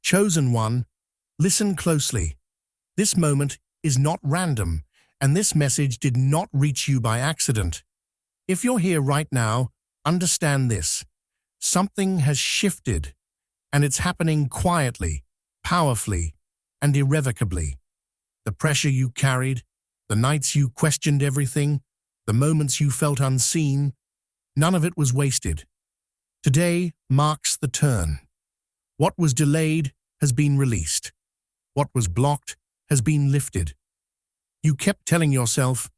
Chosen one, listen closely. This moment is not random, and this message did not reach you by accident. If you're here right now, understand this. Something has shifted, and it's happening quietly, powerfully, and irrevocably. The pressure you carried, the nights you questioned everything, the moments you felt unseen, none of it was wasted. Today marks the turn. What was delayed has been released. What was blocked has been lifted. You kept telling yourself,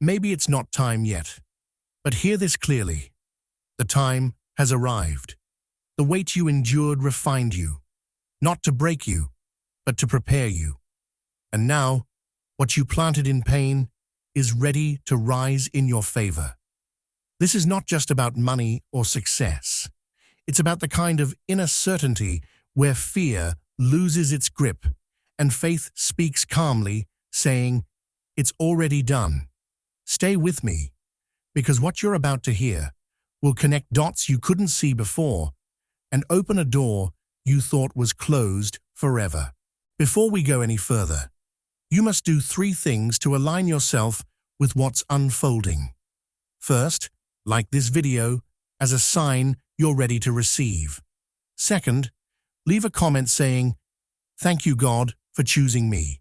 maybe it's not time yet. But hear this clearly. The time has arrived. The wait you endured refined you, not to break you, but to prepare you. And now, what you planted in pain is ready to rise in your favor. This is not just about money or success. It's about the kind of inner certainty where fear loses its grip and faith speaks calmly, saying, "It's already done." Stay with me, because what you're about to hear will connect dots you couldn't see before and open a door you thought was closed forever. Before we go any further, you must do 3 things to align yourself with what's unfolding. First, like this video as a sign you're ready to receive. Second, leave a comment saying, "Thank you, God, for choosing me."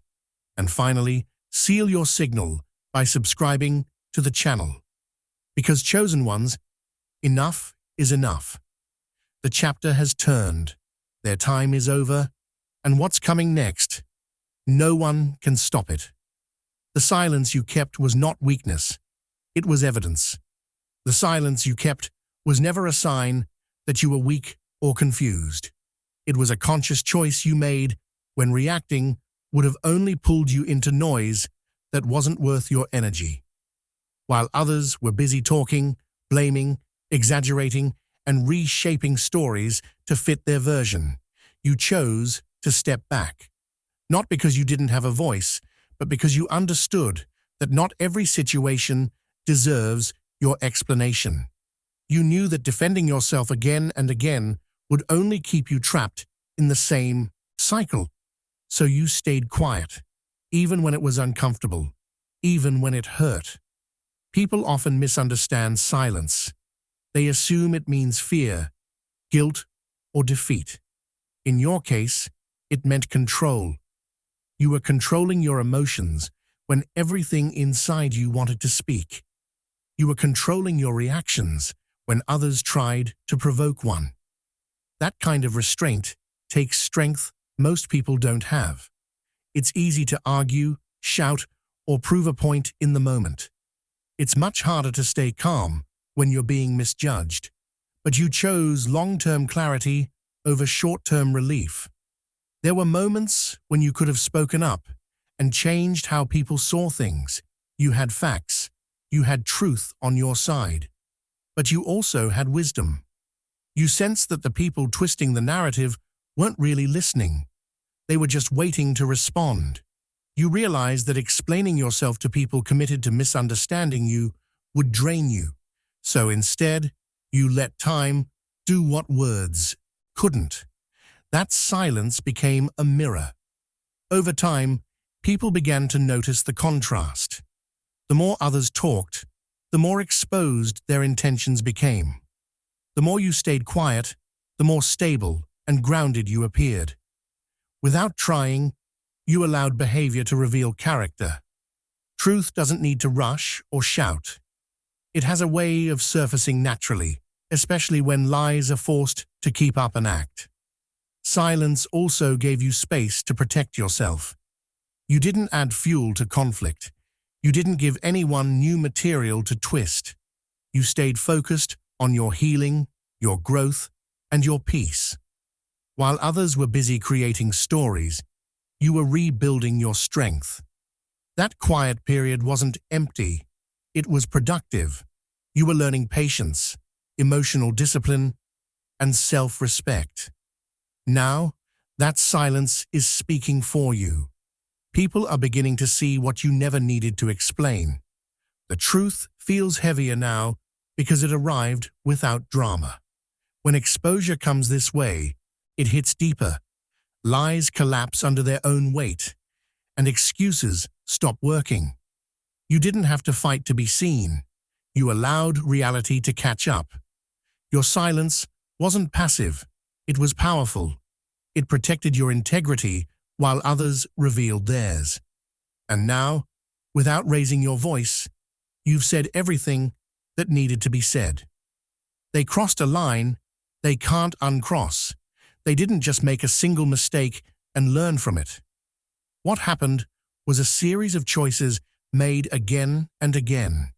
And finally, seal your signal by subscribing to the channel. Because chosen ones, enough is enough. The chapter has turned, their time is over, and what's coming next, no one can stop it. The silence you kept was not weakness, it was evidence. The silence you kept was never a sign that you were weak or confused. It was a conscious choice you made when reacting would have only pulled you into noise that wasn't worth your energy. While others were busy talking, blaming, exaggerating, and reshaping stories to fit their version, you chose to step back. Not because you didn't have a voice, but because you understood that not every situation deserves your explanation. You knew that defending yourself again and again would only keep you trapped in the same cycle. So you stayed quiet, even when it was uncomfortable, even when it hurt. People often misunderstand silence. They assume it means fear, guilt, or defeat. In your case, it meant control. You were controlling your emotions when everything inside you wanted to speak. You were controlling your reactions when others tried to provoke one. That kind of restraint takes strength most people don't have. It's easy to argue, shout, or prove a point in the moment. It's much harder to stay calm when you're being misjudged. But you chose long-term clarity over short-term relief. There were moments when you could have spoken up and changed how people saw things. You had facts. You had truth on your side. But you also had wisdom. You sensed that the people twisting the narrative weren't really listening. They were just waiting to respond. You realized that explaining yourself to people committed to misunderstanding you would drain you. So instead, you let time do what words couldn't. That silence became a mirror. Over time, people began to notice the contrast. The more others talked, the more exposed their intentions became. The more you stayed quiet, the more stable and grounded you appeared. Without trying, you allowed behavior to reveal character. Truth doesn't need to rush or shout. It has a way of surfacing naturally, especially when lies are forced to keep up an act. Silence also gave you space to protect yourself. You didn't add fuel to conflict. You didn't give anyone new material to twist. You stayed focused on your healing, your growth, and your peace. While others were busy creating stories, you were rebuilding your strength. That quiet period wasn't empty. It was productive. You were learning patience, emotional discipline, and self-respect. Now, that silence is speaking for you. People are beginning to see what you never needed to explain. The truth feels heavier now because it arrived without drama. When exposure comes this way, it hits deeper, Lies collapse under their own weight, and excuses stop working. You didn't have to fight to be seen. You allowed reality to catch up. Your silence wasn't passive, it was powerful. It protected your integrity while others revealed theirs. And now, without raising your voice, you've said everything that needed to be said. They crossed a line they can't uncross. They didn't just make a single mistake and learn from it. What happened was a series of choices made again and again.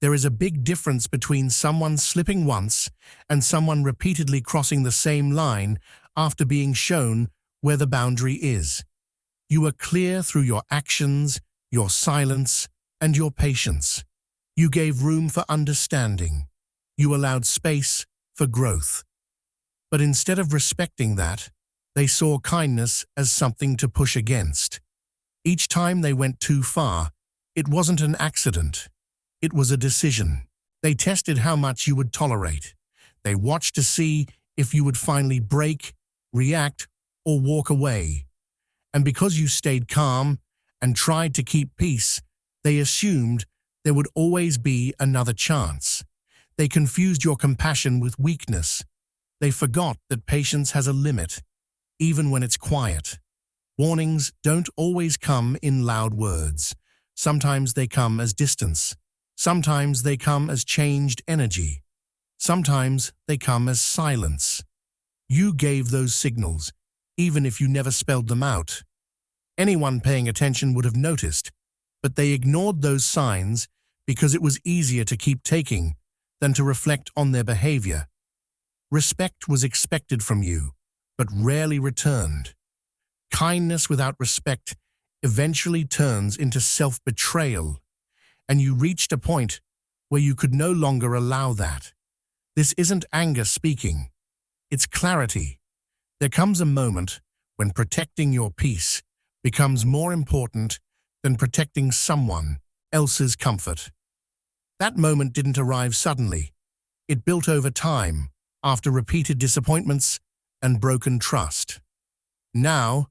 There is a big difference between someone slipping once and someone repeatedly crossing the same line after being shown where the boundary is. You were clear through your actions, your silence, and your patience. You gave room for understanding. You allowed space for growth. But instead of respecting that, they saw kindness as something to push against. Each time they went too far, it wasn't an accident. It was a decision. They tested how much you would tolerate. They watched to see if you would finally break, react, or walk away. And because you stayed calm and tried to keep peace, they assumed there would always be another chance. They confused your compassion with weakness. They forgot that patience has a limit, even when it's quiet. Warnings don't always come in loud words. Sometimes they come as distance. Sometimes they come as changed energy. Sometimes they come as silence. You gave those signals, even if you never spelled them out. Anyone paying attention would have noticed, but they ignored those signs because it was easier to keep taking than to reflect on their behavior. Respect was expected from you, but rarely returned. Kindness without respect eventually turns into self-betrayal, and you reached a point where you could no longer allow that. This isn't anger speaking. It's clarity. There comes a moment when protecting your peace becomes more important than protecting someone else's comfort. That moment didn't arrive suddenly. It built over time, after repeated disappointments and broken trust. Now,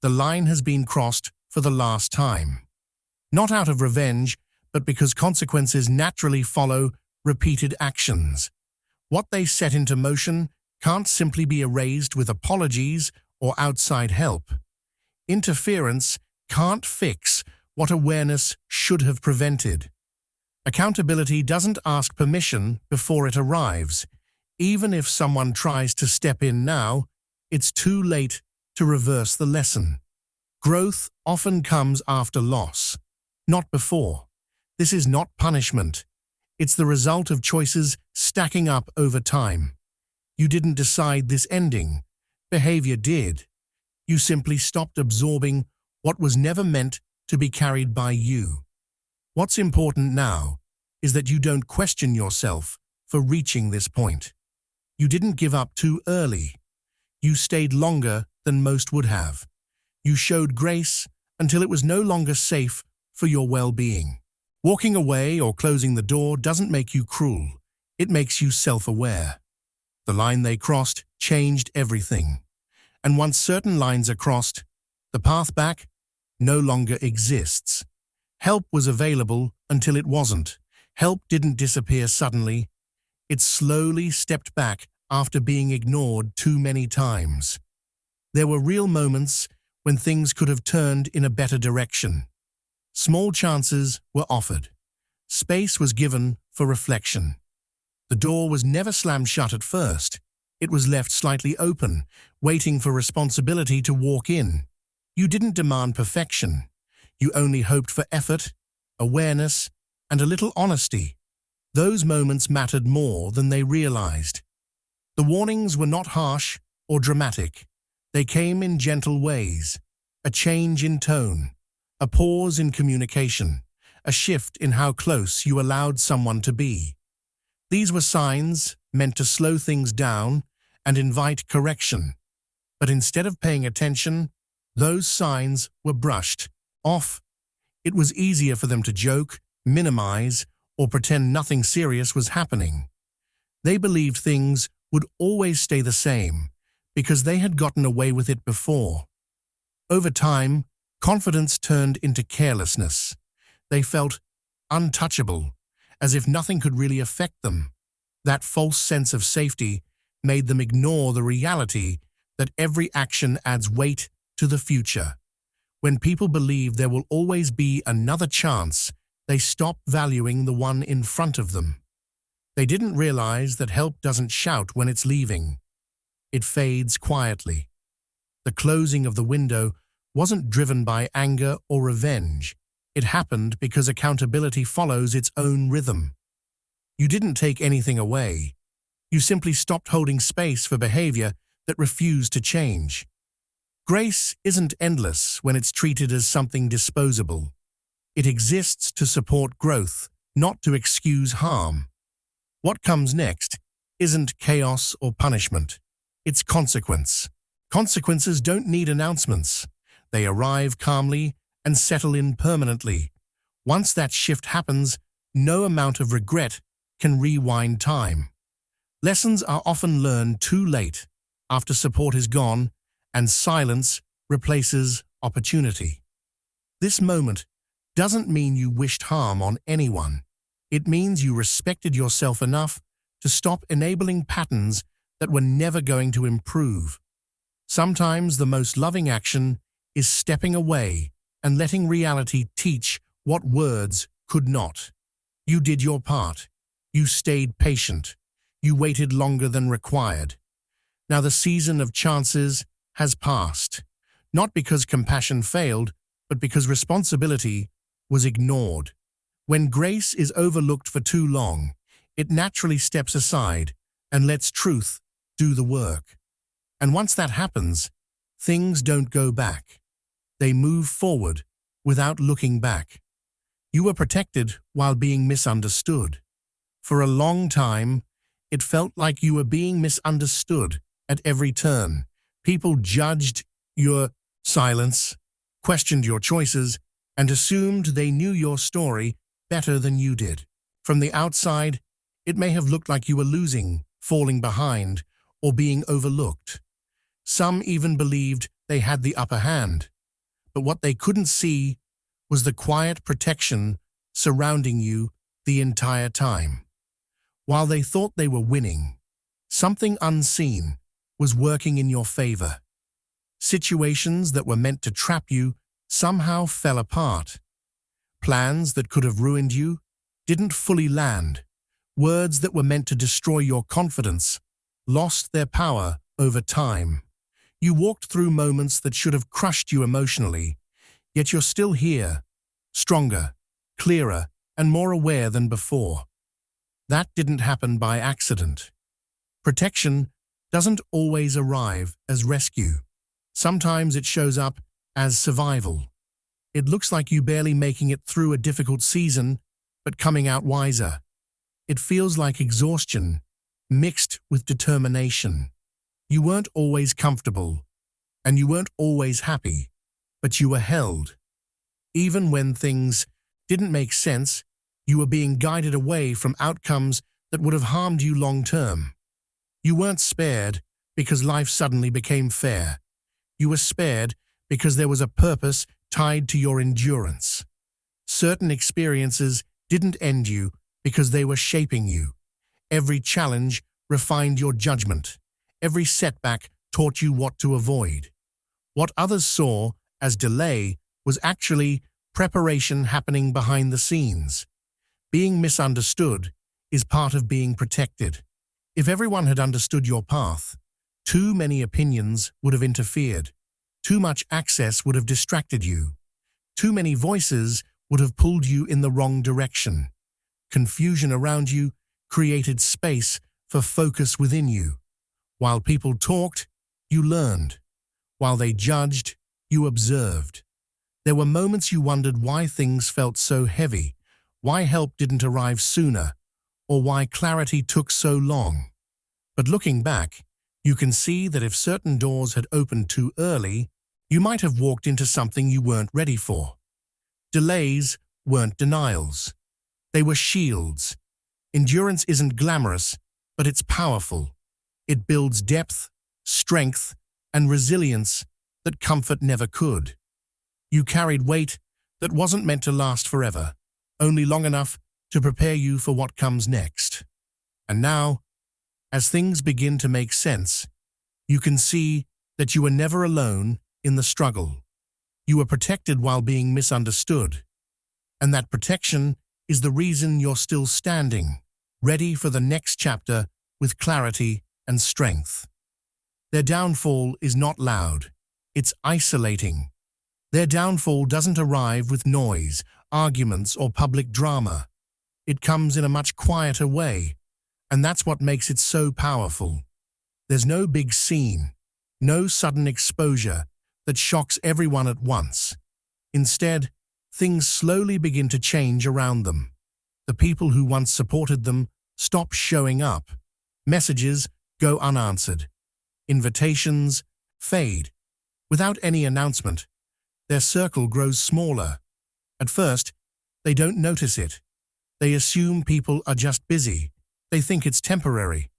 the line has been crossed for the last time. Not out of revenge, but because consequences naturally follow repeated actions. What they set into motion can't simply be erased with apologies or outside help. Interference can't fix what awareness should have prevented. Accountability doesn't ask permission before it arrives. Even if someone tries to step in now, it's too late to reverse the lesson. Growth often comes after loss, not before. This is not punishment. It's the result of choices stacking up over time. You didn't decide this ending. Behavior did. You simply stopped absorbing what was never meant to be carried by you. What's important now is that you don't question yourself for reaching this point. You didn't give up too early. You stayed longer than most would have. You showed grace until it was no longer safe for your well-being. Walking away or closing the door doesn't make you cruel. It makes you self-aware. The line they crossed changed everything. And once certain lines are crossed, the path back no longer exists. Help was available until it wasn't. Help didn't disappear suddenly. It slowly stepped back after being ignored too many times. There were real moments when things could have turned in a better direction. Small chances were offered. Space was given for reflection. The door was never slammed shut at first. It was left slightly open, waiting for responsibility to walk in. You didn't demand perfection. You only hoped for effort, awareness, and a little honesty. Those moments mattered more than they realized. The warnings were not harsh or dramatic. They came in gentle ways. A change in tone, a pause in communication, a shift in how close you allowed someone to be. These were signs meant to slow things down and invite correction. But instead of paying attention, those signs were brushed off. It was easier for them to joke, minimize, or pretend nothing serious was happening. They believed things would always stay the same, because they had gotten away with it before. Over time, confidence turned into carelessness. They felt untouchable, as if nothing could really affect them. That false sense of safety made them ignore the reality that every action adds weight to the future. When people believe there will always be another chance, they stop valuing the one in front of them. They didn't realize that help doesn't shout when it's leaving. It fades quietly. The closing of the window wasn't driven by anger or revenge. It happened because accountability follows its own rhythm. You didn't take anything away. You simply stopped holding space for behavior that refused to change. Grace isn't endless when it's treated as something disposable. It exists to support growth, not to excuse harm. What comes next isn't chaos or punishment. It's consequence. Consequences don't need announcements. They arrive calmly and settle in permanently. Once that shift happens, no amount of regret can rewind time. Lessons are often learned too late, after support is gone and silence replaces opportunity. This moment doesn't mean you wished harm on anyone. It means you respected yourself enough to stop enabling patterns that were never going to improve. Sometimes the most loving action is stepping away and letting reality teach what words could not. You did your part. You stayed patient. You waited longer than required. Now the season of chances has passed, not because compassion failed, but because responsibility was ignored. When grace is overlooked for too long, it naturally steps aside and lets truth do the work. And once that happens, things don't go back. They move forward without looking back. You were protected while being misunderstood. For a long time, it felt like you were being misunderstood at every turn. People judged your silence, questioned your choices, and assumed they knew your story better than you did. From the outside, it may have looked like you were losing, falling behind, or being overlooked. Some even believed they had the upper hand. But what they couldn't see was the quiet protection surrounding you the entire time. While they thought they were winning, something unseen was working in your favor. Situations that were meant to trap you somehow fell apart. Plans that could have ruined you didn't fully land. Words that were meant to destroy your confidence lost their power over time. You walked through moments that should have crushed you emotionally, yet you're still here, stronger, clearer, and more aware than before. That didn't happen by accident. Protection doesn't always arrive as rescue. Sometimes it shows up as survival. It looks like you barely making it through a difficult season, but coming out wiser. It feels like exhaustion, mixed with determination. You weren't always comfortable, and you weren't always happy, but you were held. Even when things didn't make sense, you were being guided away from outcomes that would have harmed you long term. You weren't spared because life suddenly became fair. You were spared because there was a purpose tied to your endurance. Certain experiences didn't end you because they were shaping you. Every challenge refined your judgment. Every setback taught you what to avoid. What others saw as delay was actually preparation happening behind the scenes. Being misunderstood is part of being protected. If everyone had understood your path, too many opinions would have interfered. Too much access would have distracted you. Too many voices would have pulled you in the wrong direction. Confusion around you created space for focus within you. While people talked, you learned. While they judged, you observed. There were moments you wondered why things felt so heavy, why help didn't arrive sooner, or why clarity took so long. But looking back, you can see that if certain doors had opened too early, you might have walked into something you weren't ready for. Delays weren't denials. They were shields. Endurance isn't glamorous, but it's powerful. It builds depth strength, and resilience that comfort never could. You carried weight that wasn't meant to last forever, only long enough to prepare you for what comes next. And now, as things begin to make sense, you can see that you were never alone in the struggle. You were protected while being misunderstood. And that protection is the reason you're still standing, ready for the next chapter with clarity and strength. Their downfall is not loud. It's isolating. Their downfall doesn't arrive with noise, arguments, or public drama. It comes in a much quieter way, and that's what makes it so powerful. There's no big scene, no sudden exposure that shocks everyone at once. Instead, things slowly begin to change around them. The people who once supported them stop showing up. Messages go unanswered. Invitations fade. Without any announcement, their circle grows smaller. At first, they don't notice it. They assume people are just busy. They think it's temporary.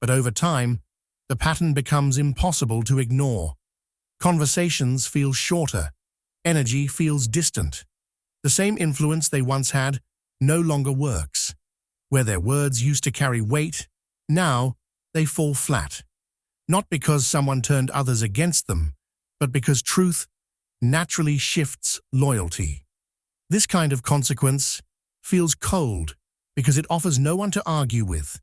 But over time, the pattern becomes impossible to ignore. Conversations feel shorter. Energy feels distant. The same influence they once had no longer works. Where their words used to carry weight, now they fall flat. Not because someone turned others against them, but because truth naturally shifts loyalty. This kind of consequence feels cold because it offers no one to argue with.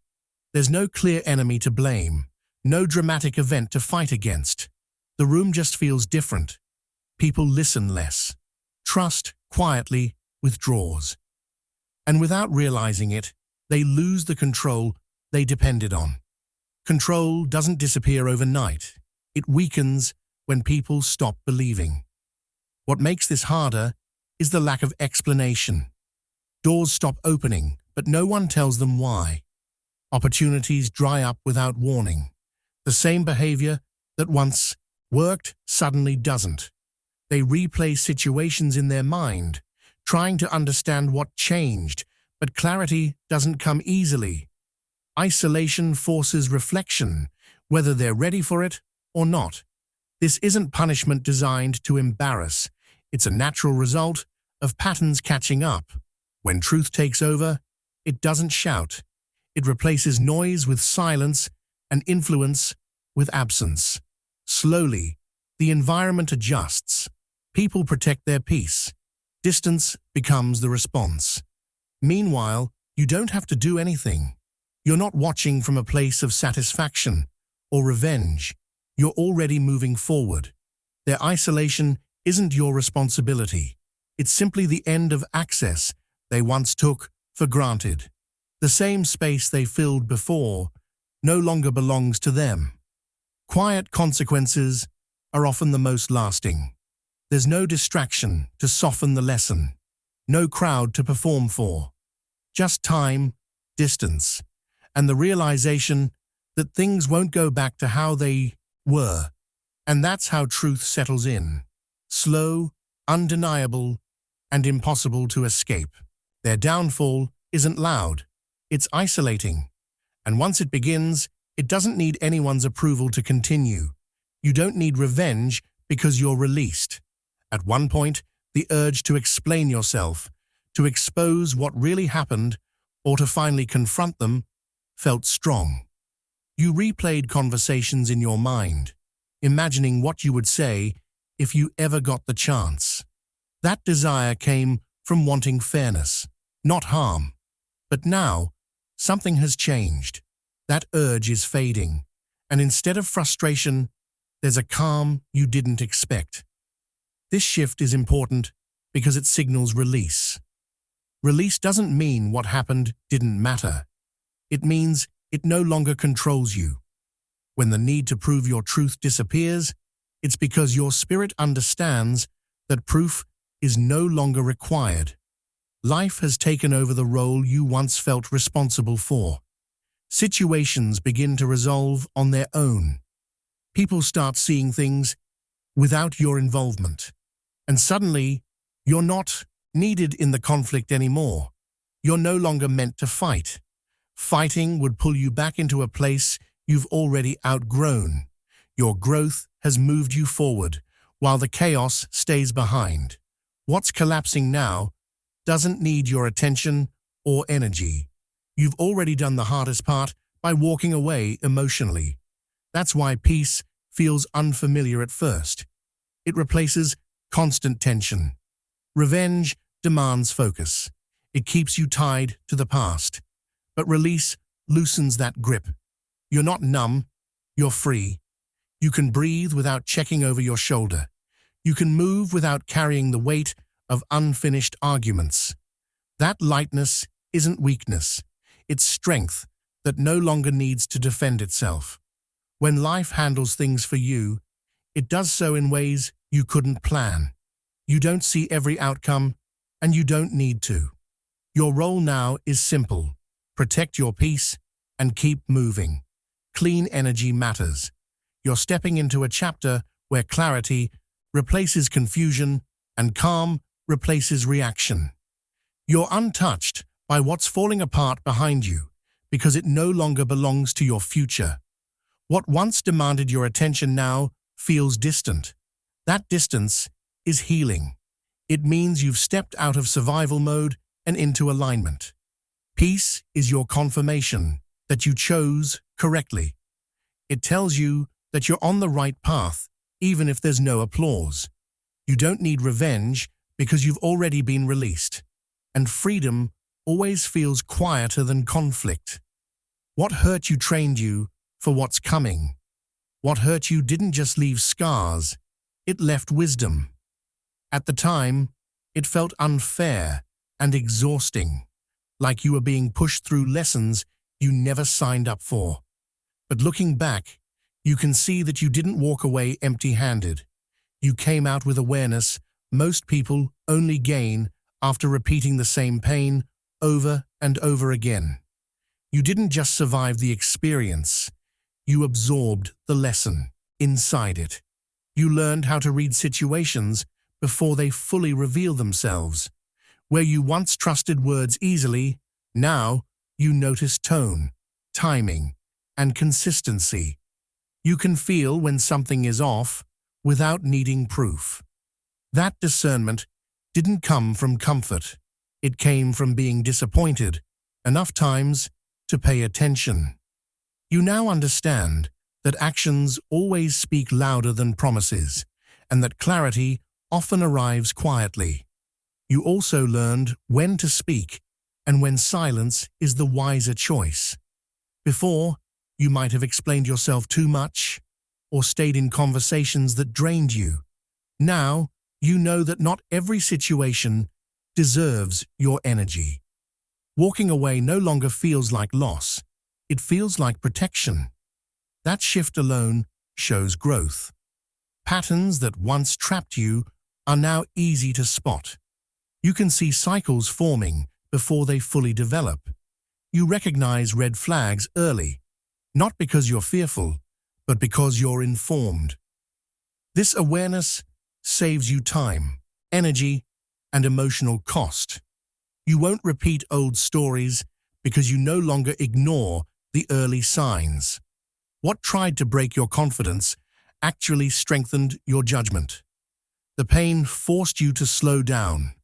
There's no clear enemy to blame, no dramatic event to fight against. The room just feels different. People listen less. Trust quietly withdraws. And without realizing it, they lose the control they depended on. Control doesn't disappear overnight. It weakens when people stop believing. What makes this harder is the lack of explanation. Doors stop opening, but no one tells them why. Opportunities dry up without warning. The same behavior that once worked suddenly doesn't. They replay situations in their mind, trying to understand what changed, but clarity doesn't come easily. Isolation forces reflection, whether they're ready for it or not. This isn't punishment designed to embarrass. It's a natural result of patterns catching up. When truth takes over, it doesn't shout. It replaces noise with silence and influence with absence. Slowly, the environment adjusts. People protect their peace. Distance becomes the response. Meanwhile, you don't have to do anything. You're not watching from a place of satisfaction or revenge. You're already moving forward. Their isolation isn't your responsibility. It's simply the end of access they once took for granted. The same space they filled before no longer belongs to them. Quiet consequences are often the most lasting. There's no distraction to soften the lesson, no crowd to perform for. Just time, distance, and the realization that things won't go back to how they were. And that's how truth settles in. Slow, undeniable, and impossible to escape. Their downfall isn't loud. It's isolating. And once it begins, it doesn't need anyone's approval to continue. You don't need revenge because you're released. At one point, the urge to explain yourself, to expose what really happened, or to finally confront them, felt strong. You replayed conversations in your mind, imagining what you would say if you ever got the chance. That desire came from wanting fairness, not harm. But now, something has changed. That urge is fading, and instead of frustration, there's a calm you didn't expect. This shift is important because it signals release. Release doesn't mean what happened didn't matter. It means it no longer controls you. When the need to prove your truth disappears, it's because your spirit understands that proof is no longer required. Life has taken over the role you once felt responsible for. Situations begin to resolve on their own. People start seeing things without your involvement. And suddenly, you're not needed in the conflict anymore. You're no longer meant to fight. Fighting would pull you back into a place you've already outgrown. Your growth has moved you forward, while the chaos stays behind. What's collapsing now doesn't need your attention or energy. You've already done the hardest part by walking away emotionally. That's why peace feels unfamiliar at first. It replaces constant tension. Revenge demands focus. It keeps you tied to the past. But release loosens that grip. You're not numb, you're free. You can breathe without checking over your shoulder. You can move without carrying the weight of unfinished arguments. That lightness isn't weakness. It's strength that no longer needs to defend itself. When life handles things for you, it does so in ways you couldn't plan. You don't see every outcome, and you don't need to. Your role now is simple. Protect your peace and keep moving. Clean energy matters. You're stepping into a chapter where clarity replaces confusion and calm replaces reaction. You're untouched by what's falling apart behind you because it no longer belongs to your future. What once demanded your attention now feels distant. That distance is healing. It means you've stepped out of survival mode and into alignment. Peace is your confirmation that you chose correctly. It tells you that you're on the right path, even if there's no applause. You don't need revenge because you've already been released. And freedom always feels quieter than conflict. What hurt you trained you for what's coming. What hurt you didn't just leave scars, it left wisdom. At the time, it felt unfair and exhausting, like you were being pushed through lessons you never signed up for. But looking back, you can see that you didn't walk away empty-handed. You came out with awareness most people only gain after repeating the same pain over and over again. You didn't just survive the experience, you absorbed the lesson inside it. You learned how to read situations before they fully reveal themselves. Where you once trusted words easily, now you notice tone, timing, and consistency. You can feel when something is off without needing proof. That discernment didn't come from comfort. It came from being disappointed enough times to pay attention. You now understand that actions always speak louder than promises, and that clarity often arrives quietly. You also learned when to speak and when silence is the wiser choice. Before, you might have explained yourself too much or stayed in conversations that drained you. Now, you know that not every situation deserves your energy. Walking away no longer feels like loss. It feels like protection. That shift alone shows growth. Patterns that once trapped you are now easy to spot. You can see cycles forming before they fully develop. You recognize red flags early, not because you're fearful, but because you're informed. This awareness saves you time, energy, and emotional cost. You won't repeat old stories because you no longer ignore the early signs. What tried to break your confidence actually strengthened your judgment. The pain forced you to slow down,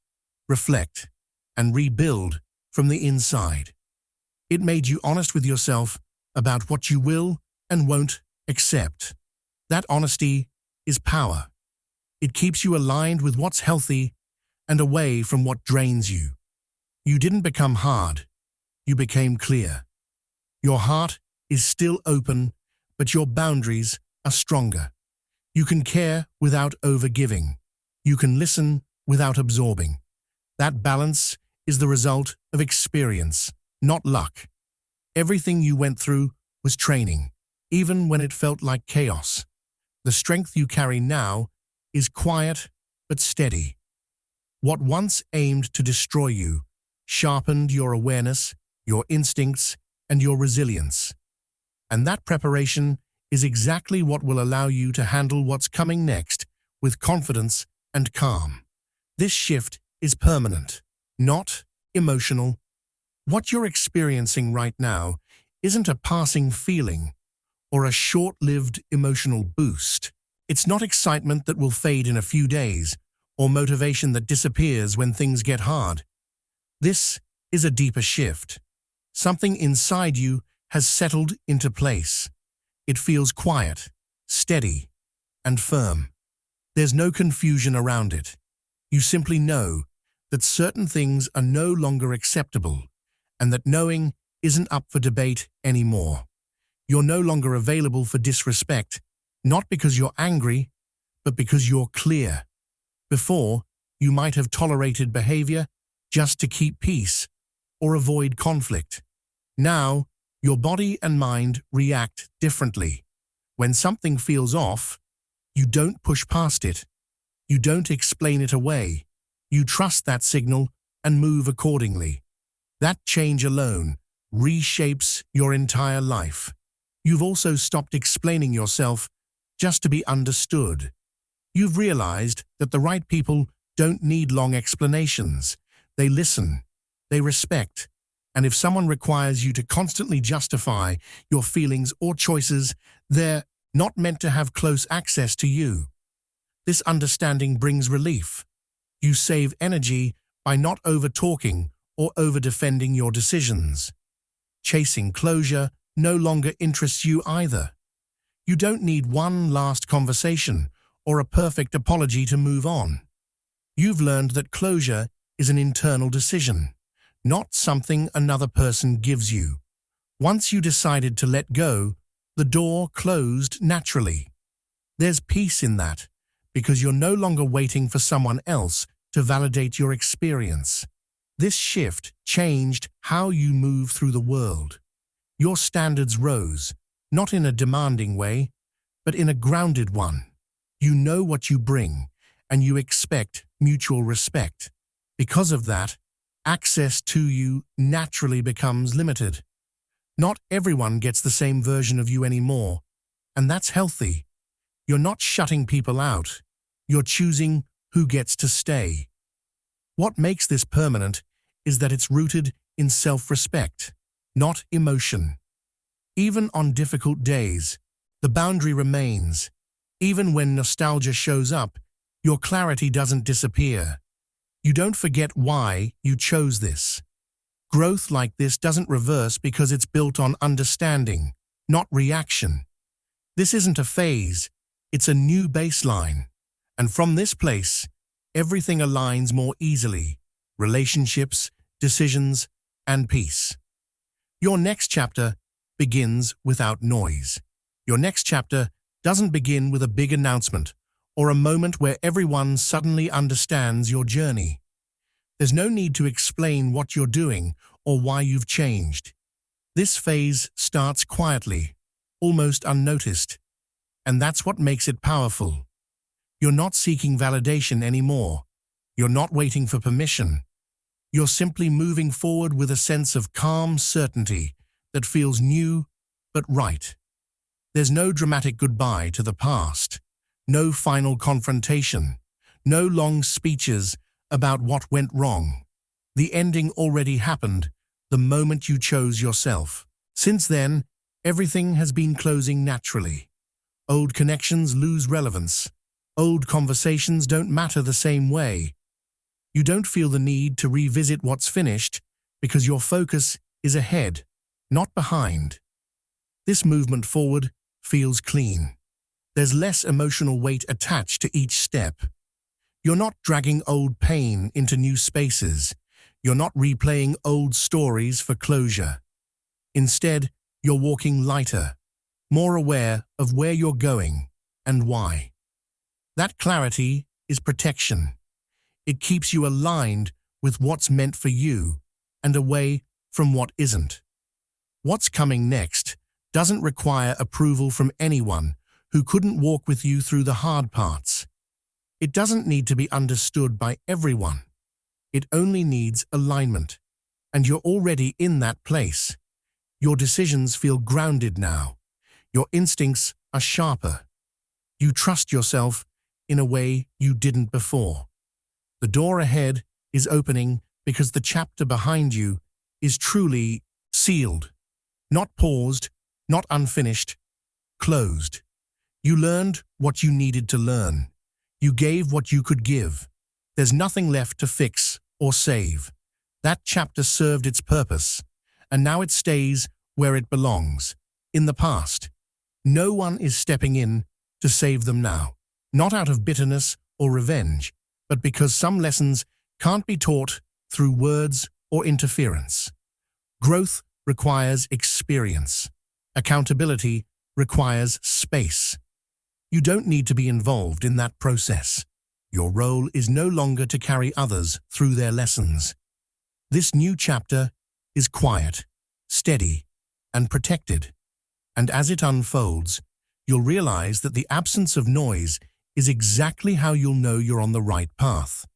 reflect, and rebuild from the inside. It made you honest with yourself about what you will and won't accept. That honesty is power. It keeps you aligned with what's healthy and away from what drains you. You didn't become hard. You became clear. Your heart is still open, but your boundaries are stronger. You can care without overgiving. You can listen without absorbing. That balance is the result of experience, not luck. Everything you went through was training, even when it felt like chaos. The strength you carry now is quiet but steady. What once aimed to destroy you sharpened your awareness, your instincts, and your resilience. And that preparation is exactly what will allow you to handle what's coming next with confidence and calm. This shift is permanent, not emotional. What you're experiencing right now isn't a passing feeling or a short-lived emotional boost. It's not excitement that will fade in a few days, or motivation that disappears when things get hard. This is a deeper shift. Something inside you has settled into place. It feels quiet, steady, and firm. There's no confusion around it. You simply know that certain things are no longer acceptable, and that knowing isn't up for debate anymore. You're no longer available for disrespect, not because you're angry, but because you're clear. Before, you might have tolerated behavior just to keep peace or avoid conflict. Now, your body and mind react differently. When something feels off, you don't push past it. You don't explain it away. You trust that signal and move accordingly. That change alone reshapes your entire life. You've also stopped explaining yourself just to be understood. You've realized that the right people don't need long explanations. They listen, they respect, and if someone requires you to constantly justify your feelings or choices, they're not meant to have close access to you. This understanding brings relief. You save energy by not over-talking or over-defending your decisions. Chasing closure no longer interests you either. You don't need one last conversation or a perfect apology to move on. You've learned that closure is an internal decision, not something another person gives you. Once you decided to let go, the door closed naturally. There's peace in that, because you're no longer waiting for someone else to validate your experience. This shift changed how you move through the world. Your standards rose, not in a demanding way, but in a grounded one. You know what you bring, and you expect mutual respect. Because of that, access to you naturally becomes limited. Not everyone gets the same version of you anymore, and that's healthy. You're not shutting people out. You're choosing who gets to stay. What makes this permanent is that it's rooted in self-respect, not emotion. Even on difficult days, the boundary remains. Even when nostalgia shows up, your clarity doesn't disappear. You don't forget why you chose this. Growth like this doesn't reverse because it's built on understanding, not reaction. This isn't a phase, it's a new baseline. And from this place, everything aligns more easily. Relationships, decisions, and peace. Your next chapter begins without noise. Your next chapter doesn't begin with a big announcement or a moment where everyone suddenly understands your journey. There's no need to explain what you're doing or why you've changed. This phase starts quietly, almost unnoticed, and that's what makes it powerful. You're not seeking validation anymore. You're not waiting for permission. You're simply moving forward with a sense of calm certainty that feels new but right. There's no dramatic goodbye to the past, no final confrontation, no long speeches about what went wrong. The ending already happened the moment you chose yourself. Since then, everything has been closing naturally. Old connections lose relevance. Old conversations don't matter the same way. You don't feel the need to revisit what's finished because your focus is ahead, not behind. This movement forward feels clean. There's less emotional weight attached to each step. You're not dragging old pain into new spaces. You're not replaying old stories for closure. Instead, you're walking lighter, more aware of where you're going and why. That clarity is protection. It keeps you aligned with what's meant for you and away from what isn't. What's coming next doesn't require approval from anyone who couldn't walk with you through the hard parts. It doesn't need to be understood by everyone. It only needs alignment, and you're already in that place. Your decisions feel grounded now. Your instincts are sharper. You trust yourself in a way you didn't before. The door ahead is opening because the chapter behind you is truly sealed, not paused, not unfinished, closed. You learned what you needed to learn. You gave what you could give. There's nothing left to fix or save. That chapter served its purpose, and now it stays where it belongs, in the past. No one is stepping in to save them now, not out of bitterness or revenge, but because some lessons can't be taught through words or interference. Growth requires experience. Accountability requires space. You don't need to be involved in that process. Your role is no longer to carry others through their lessons. This new chapter is quiet, steady, and protected. And as it unfolds, you'll realize that the absence of noise is exactly how you'll know you're on the right path.